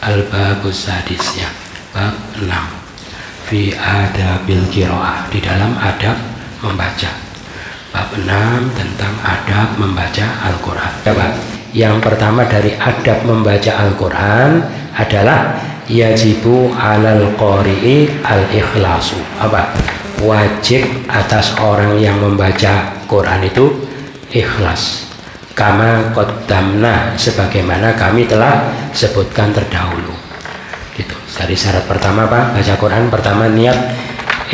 Al-babus sadis, ya, bab 6 fi adabil qiraah, di dalam adab membaca. Bab 6 tentang adab membaca Al-Quran. Yang pertama dari adab membaca Al-Quran adalah yajibu alal qari'i al-ikhlasu. Apa? Wajib atas orang yang membaca Quran itu ikhlas. Kama qaddamna, sebagaimana kami telah sebutkan terdahulu. Gitu. Dari syarat pertama apa? Baca Quran pertama niat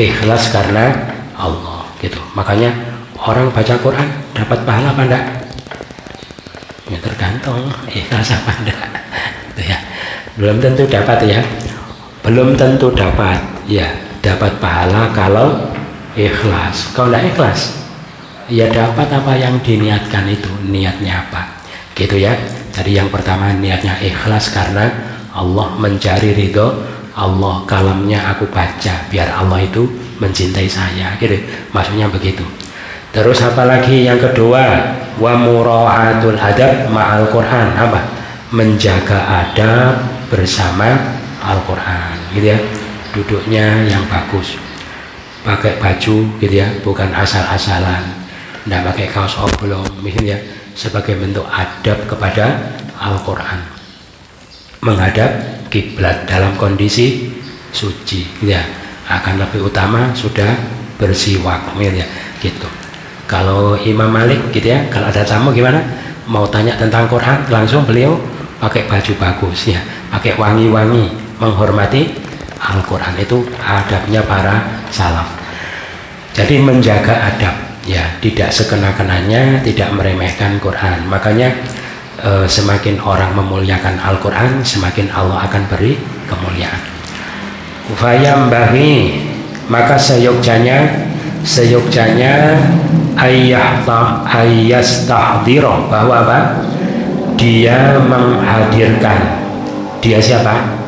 ikhlas karena Allah. Gitu. Makanya orang baca Quran dapat pahala apa enggak? Ya tergantung ikhlas apa enggak. Gitu ya. Belum tentu dapat ya. Belum tentu dapat. Ya, dapat pahala kalau ikhlas. Kalau enggak ikhlas, ya dapat apa yang diniatkan itu, niatnya apa, gitu ya. Tadi yang pertama niatnya ikhlas karena Allah, mencari ridho Allah, kalamnya aku baca biar Allah itu mencintai saya, gitu, maksudnya begitu. Terus apalagi yang kedua, wa mura'atul adab ma'al Quran, apa? Menjaga adab bersama Al-Quran, gitu ya. Duduknya yang bagus, pakai baju, gitu ya, bukan asal-asalan, tidak pakai kaos oblong, misalnya, sebagai bentuk adab kepada Al-Quran. Menghadap kiblat dalam kondisi suci, ya. Akan lebih utama sudah bersiwak, ya, gitu. Kalau Imam Malik, gitu ya, kalau ada tamu gimana? Mau tanya tentang Quran, langsung beliau pakai baju bagus, ya, pakai wangi-wangi, menghormati Al-Quran. Itu adabnya para salaf. Jadi menjaga adab, ya, tidak sekena-kenanya, tidak meremehkan Quran. Makanya semakin orang memuliakan Al-Quran, semakin Allah akan beri kemuliaan. Fayambahi, maka seyogjanya ayyastahdiro, bahwa apa? Dia menghadirkan. Dia siapa?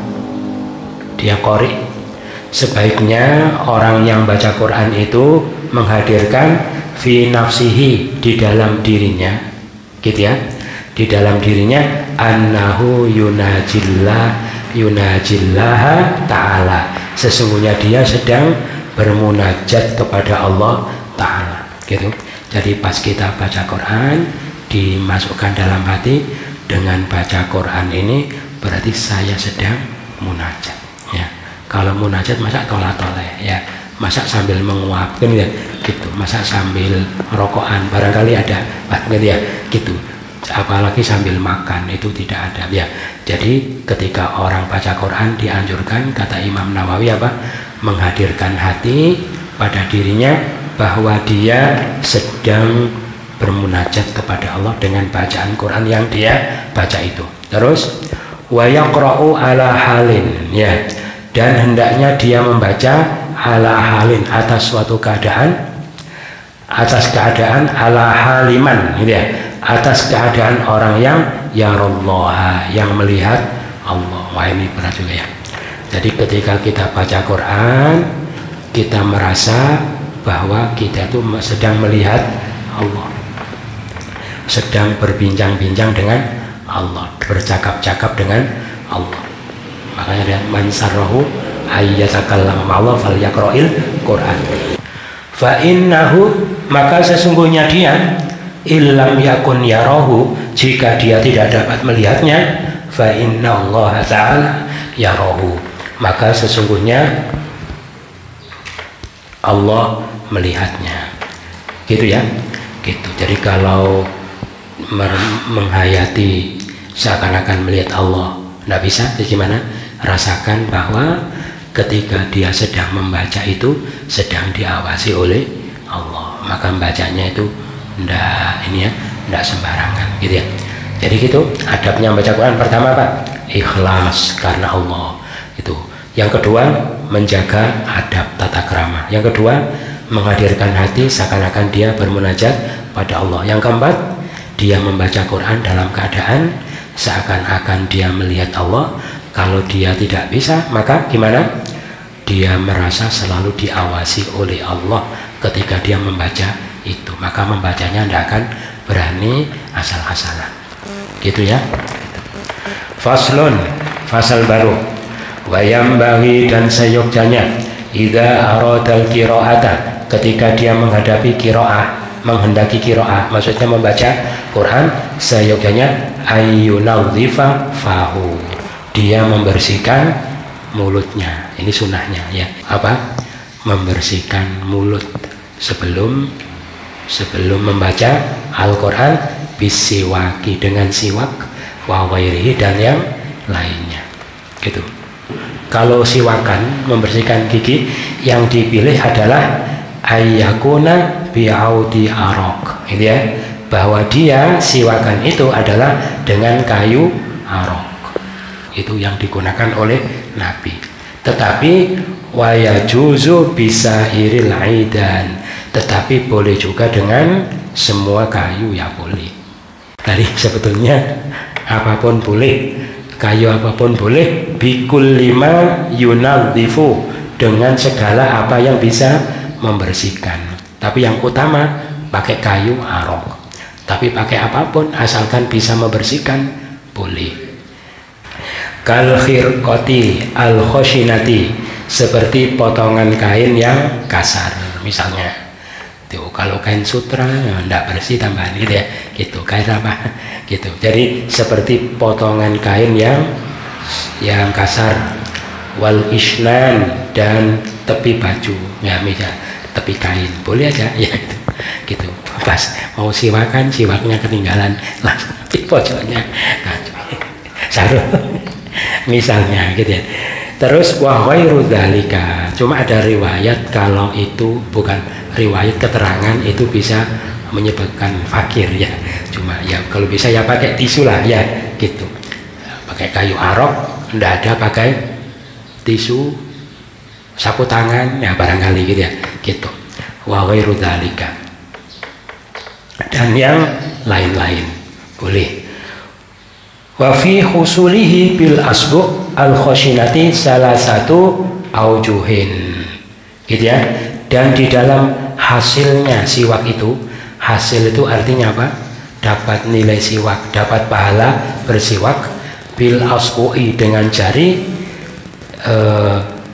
Dia qari. Sebaiknya orang yang baca Quran itu menghadirkan fi nafsihi, di dalam dirinya, gitu ya, di dalam dirinya, annahu yunajillaha ta'ala, sesungguhnya dia sedang bermunajat kepada Allah ta'ala, gitu. Jadi pas kita baca Quran, dimasukkan dalam hati, dengan baca Quran ini berarti saya sedang munajat, ya. Kalau munajat masa tolak-toleh, ya, masa sambil menguapkan, ya, gitu, masa sambil rokokan, barangkali ada, gitu ya, gitu. Apalagi sambil makan, itu tidak ada, ya. Jadi ketika orang baca Quran dianjurkan, kata Imam Nawawi, apa? Menghadirkan hati pada dirinya bahwa dia sedang bermunajat kepada Allah dengan bacaan Quran yang dia baca itu. Terus wa yaqra'u ala halin, ya, dan hendaknya dia membaca ala halin, atas suatu keadaan, atas keadaan, ala haliman, gitu ya, atas keadaan orang yang yarallaha, yang melihat Allah. Wah, ini berat juga ya. Jadi ketika kita baca Quran, kita merasa bahwa kita itu sedang melihat Allah, sedang berbincang-bincang dengan Allah, bercakap-cakap dengan Allah. Makanya dia man sarrahu ayyatakallam Allah falyaqra'il Quran. Fa innahu, maka sesungguhnya dia, illam yakun yarahu, jika dia tidak dapat melihatnya, fa innallaha ta'ala yarahu, maka sesungguhnya Allah melihatnya, gitu ya, gitu. Jadi kalau menghayati seakan-akan melihat Allah, tidak bisa. Jadi gimana? Rasakan bahwa ketika dia sedang membaca itu sedang diawasi oleh Allah, maka membacanya itu ndak, ini ya, ndak sembarangan, gitu ya. Jadi gitu adabnya membaca Quran. Pertama apa? Ikhlas karena Allah, itu. Yang kedua, menjaga adab tata krama. Yang kedua, menghadirkan hati seakan-akan dia bermunajat pada Allah. Yang keempat, dia membaca Quran dalam keadaan seakan-akan dia melihat Allah. Kalau dia tidak bisa, maka gimana? Dia merasa selalu diawasi oleh Allah ketika dia membaca itu, maka membacanya tidak akan berani asal-asalan, gitu ya. Faslun, fasal baru. Wayam bagi dan seyogjanya idza aradal qiraata, ketika dia menghadapi qiraah, menghendaki qiraah, maksudnya membaca Quran, seyogjanya ayyunadhifa fahu, dia membersihkan mulutnya. Ini sunnahnya ya, apa? Membersihkan mulut sebelum membaca Al-Quran, bisiwaki, dengan siwak, wa ghairihi, dan yang lainnya gitu. Kalau siwakan, membersihkan gigi, yang dipilih adalah ayyakuna bi'audi arok, gitu ya, bahwa dia siwakan itu adalah dengan kayu arok, itu yang digunakan oleh Nabi. Tetapi wayajuzu bisa iril aidan, tetapi boleh juga dengan semua kayu, ya boleh. Tadi sebetulnya apapun boleh, kayu apapun boleh, bikul lima yunadhifu, dengan segala apa yang bisa membersihkan. Tapi yang utama pakai kayu arok, tapi pakai apapun asalkan bisa membersihkan boleh. Kal khirqati al khoshinati, seperti potongan kain yang kasar misalnya. Tuh, kalau kain sutra tidak bersih tambahan gitu ya, gitu. Kain apa gitu. Jadi seperti potongan kain yang kasar. Wal isnan, dan tepi baju ya, misal tepi kain boleh aja ya gitu. Pas mau siwakan, siwaknya ketinggalan, langsung di pojoknya sarung misalnya gitu ya. Terus wa ghairu dzalika, cuma ada riwayat kalau itu bukan riwayat keterangan itu bisa menyebabkan fakir ya. Cuma ya kalau bisa ya pakai tisu lah ya gitu. Pakai kayu arok, enggak ada pakai tisu, sapu tangan ya barangkali gitu ya gitu. Wa ghairu dzalika, dan yang lain-lain boleh. Wa fi husulihi bil asbu al khoshinati salah satu aujuhin gitu ya. Dan di dalam hasilnya siwak itu, hasil itu artinya apa? Dapat nilai siwak, dapat pahala bersiwak, bil asbu'i, dengan jari,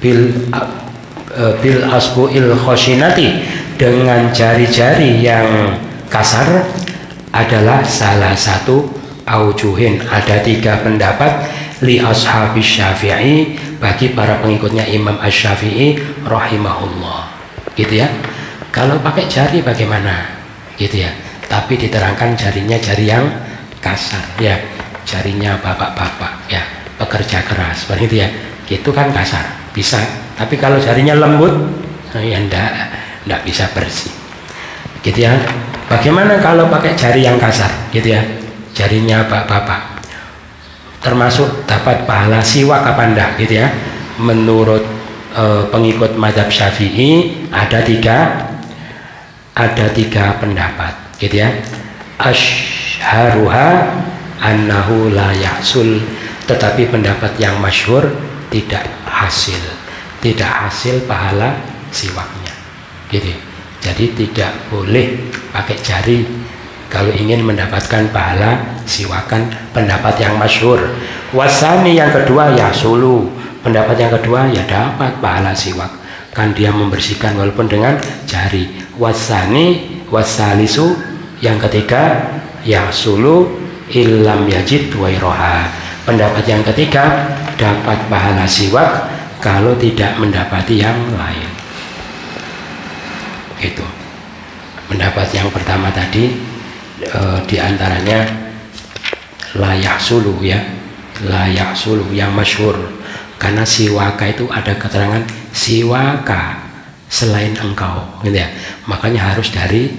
bil asbu'il khoshinati, dengan jari-jari yang kasar, adalah salah satu aujuhin. Ada 3 pendapat li ashabis syafi'i, bagi para pengikutnya Imam Asy-Syafi'i rahimahullah gitu ya. Kalau pakai jari bagaimana gitu ya, tapi diterangkan jarinya jari yang kasar ya, jarinya bapak-bapak ya, pekerja keras seperti itu ya, gitu kan kasar bisa. Tapi kalau jarinya lembut ya enggak bisa bersih gitu ya. Bagaimana kalau pakai jari yang kasar gitu ya, jarinya bapak-bapak, termasuk dapat pahala siwak apa enggak gitu ya. Menurut pengikut mazhab Syafi'i ada tiga pendapat gitu ya. Asyharuha annahu la yahsul, tetapi pendapat yang masyhur tidak hasil pahala siwaknya gitu. Jadi tidak boleh pakai jari kalau ingin mendapatkan pahala siwakan, pendapat yang masyhur. Wasani, yang kedua, yahsulu, pendapat yang kedua ya dapat pahala siwak, kan dia membersihkan walaupun dengan jari. Wasani wasalisu, yang ketiga, yahsulu illam yajid wairoha, pendapat yang ketiga dapat pahala siwak kalau tidak mendapati yang lain gitu. Pendapat yang pertama tadi diantaranya layak sulu ya, layak sulu yang masyhur, karena siwaka itu ada keterangan siwaka selain engkau gitu ya, makanya harus dari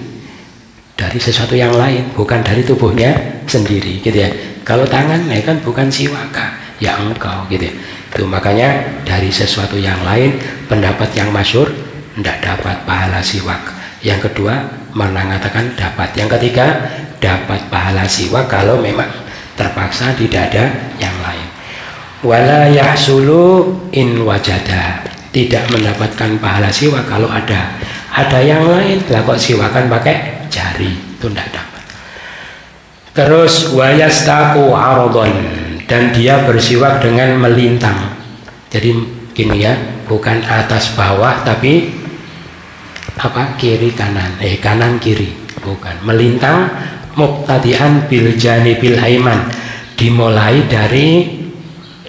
sesuatu yang lain, bukan dari tubuhnya sendiri gitu ya. Kalau tangan ya kan bukan siwaka ya engkau gitu ya. Itu makanya dari sesuatu yang lain, pendapat yang masyhur tidak dapat pahala siwak. Yang kedua mengatakan dapat. Yang ketiga dapat pahala siwak kalau memang terpaksa tidak ada yang lain. Wala yahsulu in wajada, tidak mendapatkan pahala siwak kalau ada yang lain. Lah kok siwakan pakai jari, itu tidak dapat. Terus wayastaku aradon, dan dia bersiwak dengan melintang. Jadi gini ya, bukan atas bawah tapi apa, kiri kanan, kanan kiri, bukan, melintang. Muqtadi'an bil janibil aiman, dimulai dari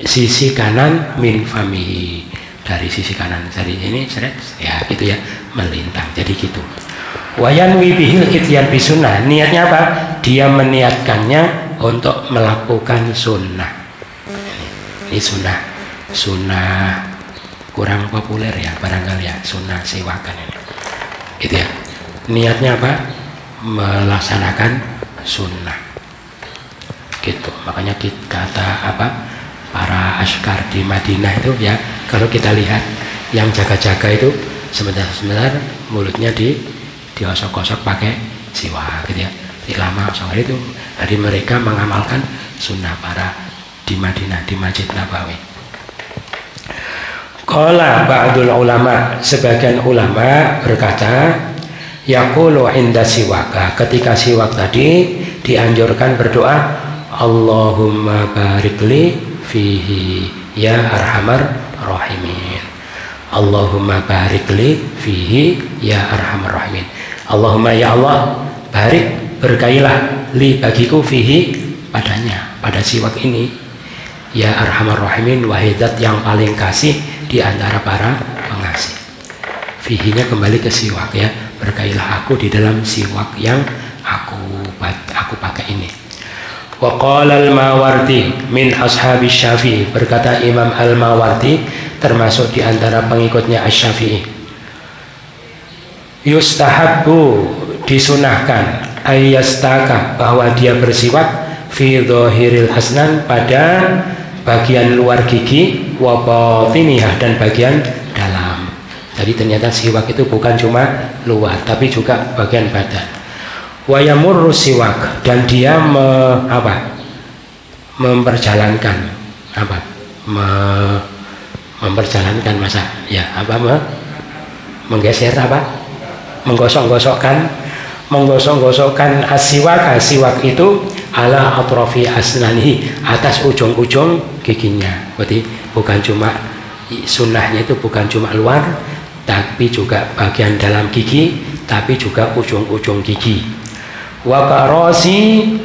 sisi kanan, min famihi, dari sisi kanan, dari ini seret ya gitu ya, melintang. Jadi gitu. Wayanwi bihil ityan bisunnah, niatnya apa? Dia meniatkannya untuk melakukan sunnah. Ini sunnah kurang populer ya barangkali ya, sunnah siwakan ini gitu ya. Niatnya apa? Melaksanakan sunnah gitu. Makanya kata apa, para askar di Madinah itu ya, kalau kita lihat yang jaga-jaga itu sebentar mulutnya diosok-osok pakai siwak gitu ya, lama soal itu. Jadi mereka mengamalkan sunnah para di Madinah, di Masjid Nabawi. Qala ba'dul ulama, sebagian ulama berkata, yaqulu inda siwaka, ketika siwak tadi dianjurkan berdoa, Allahumma barikli fihi ya arhamar rahimin. Allahumma barikli fihi ya arhamar rahimin. Allahumma ya Allah, barik, berkailah li bagiku fihi, padanya, pada siwak ini, ya arhamar rahimin, wahidat yang paling kasih di antara para pengasih. Fihinya kembali ke siwak ya, berkailah aku di dalam siwak yang aku pakai ini. Wa qala al-Mawardi min ashabi Syafi'i, berkata Imam al-Mawardi termasuk di antara pengikutnya Asy-Syafi'i, yustahabbu, disunahkan, ayyastaka, bahwa dia bersiwak, fi dhahiril asnan, pada bagian luar gigi, wa batinihah, dan bagian dalam. Jadi ternyata siwak itu bukan cuma luar tapi juga bagian badan. Wa yamurru siwak, dan dia memperjalankan memperjalankan masa ya menggeser menggosok-gosokkan asiwak itu ala atrofi asnanihi, atas ujung-ujung giginya. Berarti bukan cuma sunnahnya itu bukan cuma luar tapi juga bagian dalam gigi, tapi juga ujung-ujung gigi. Wa karosi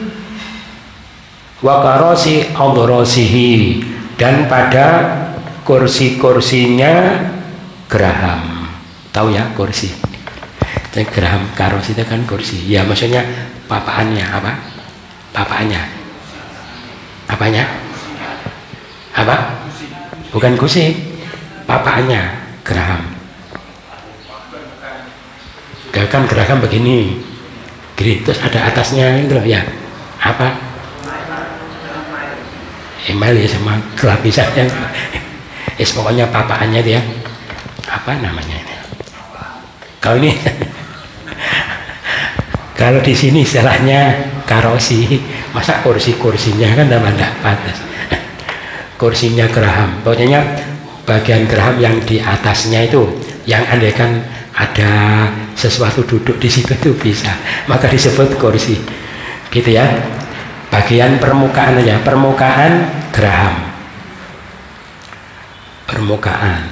adrosihi, dan pada kursi-kursinya geraham. Tahu ya kursi? Geraham, karosi itu kan kursi. Ya maksudnya papaannya apa? Papaannya. Apanya? Apa? Bukan kursi. Papaannya geraham. Kan geraham begini. Gini, terus ada atasnya itu loh ya. Apa? Email ya sama kelapisannya. Pokoknya papaannya dia. Apa namanya ini? Kalau ini kalau di sini istilahnya karosi, masa kursinya kan tidak pantas. Kursinya geraham, pokoknya bagian geraham yang di atasnya itu, yang andaikan ada sesuatu duduk di situ itu bisa, maka disebut kursi, gitu ya. Bagian permukaan aja, permukaan geraham, permukaan.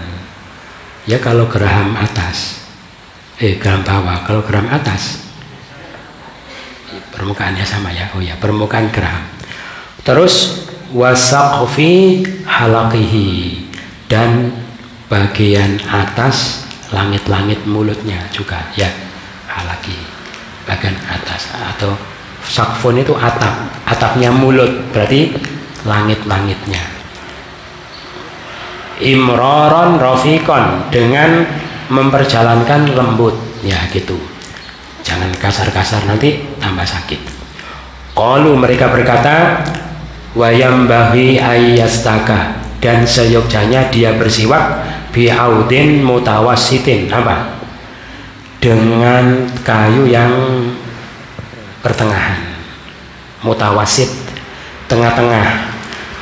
Ya kalau geraham atas, geraham bawah, kalau geraham atas, permukaannya sama ya. Oh ya, permukaan geraham. Terus wasaqfi halaqihi, dan bagian atas langit-langit mulutnya juga ya, halaki, bagian atas. Atau sakfun itu atapnya mulut, berarti langit-langitnya. Imroron rofikon, dengan memperjalankan lembut ya gitu, jangan kasar-kasar nanti tambah sakit. Qalu, mereka berkata, wayambahi ayyastaka, dan seyogjanya dia bersiwak, bi'audin mutawassitin, apa? Dengan kayu yang pertengahan, mutawassit, tengah-tengah.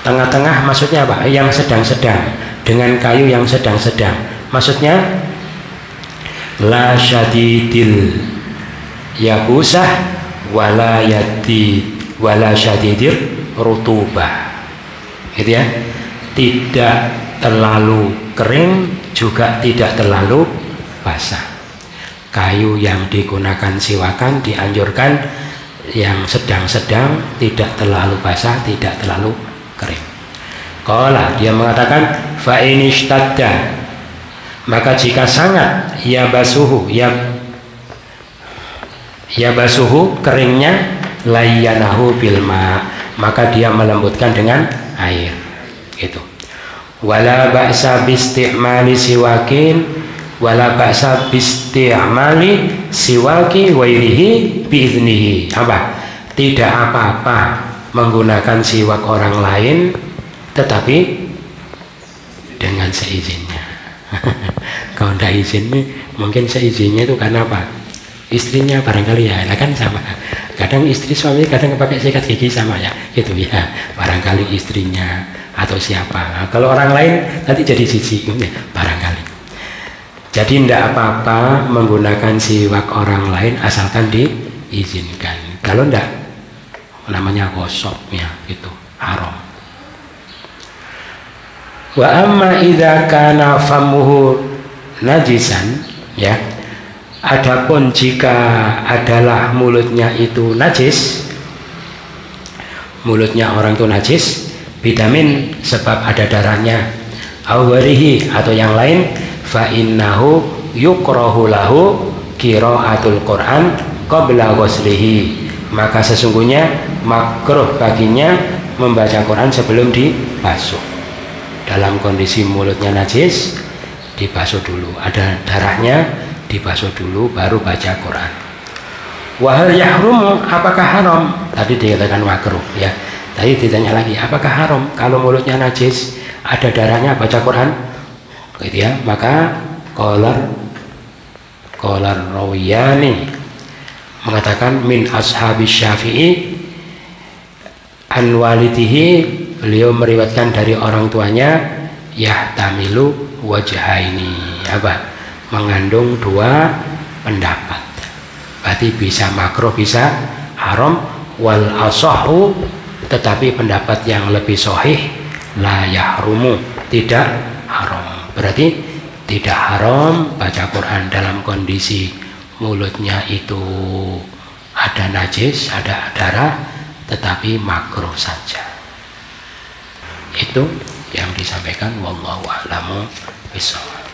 Tengah-tengah maksudnya apa? Yang sedang-sedang, dengan kayu yang sedang-sedang. Maksudnya la syadidil yabusah wala syadidir rutubah. gitu ya. Tidak terlalu kering juga tidak terlalu basah. Kayu yang digunakan siwakan dianjurkan yang sedang-sedang, tidak terlalu basah, tidak terlalu kering. Qala, dia mengatakan fa inishtadda, maka jika sangat ya basuhu keringnya, layyanahu bilma, maka dia melembutkan dengan air gitu. Wala ba'sa bisti'mali siwakin, wala ba'sa bisti'mali siwaki wairihi biiznihi. Apa? Tidak apa-apa menggunakan siwak orang lain tetapi dengan seizinnya. Kalau tidak izin mungkin seizinnya itu karena apa? Istrinya barangkali ya, kan sama. Kadang istri suami kadang pakai sikat gigi sama ya, gitu ya. Barangkali istrinya atau siapa. Nah, kalau orang lain nanti jadi siji, barangkali. Jadi tidak apa-apa menggunakan siwak orang lain asalkan diizinkan. Kalau tidak, namanya gosok ya, gitu, haram. Wa amma idza kana famuhu najisan, ya. Adapun jika adalah mulutnya itu najis, mulutnya orang itu najis, bidamin sebab ada darahnya, awarihi atau yang lain, fa innahu yukrahu lahu qiraatul Quran qabla ghuslihi, maka sesungguhnya makruh baginya membaca Quran sebelum dibasuh. Dalam kondisi mulutnya najis, dibasuh dulu, ada darahnya, dibasuh dulu baru baca Quran. Wahal yahrum, apakah haram? Tadi dikatakan makruh ya. Tadi ditanya lagi, apakah haram kalau mulutnya najis, ada darahnya baca Quran? Gitu ya. Maka qalar rawiyani mengatakan min ashabi Syafi'i an walidihi, beliau meriwayatkan dari orang tuanya, yahtamilu wajhaini, apa? Mengandung dua pendapat. Berarti bisa makruh bisa haram. Wal asahu, tetapi pendapat yang lebih sahih, la yahrumu, tidak haram. Berarti tidak haram baca Quran dalam kondisi mulutnya itu ada najis, ada darah, tetapi makruh saja. Itu yang disampaikan, wallahu a'lamu bishawab.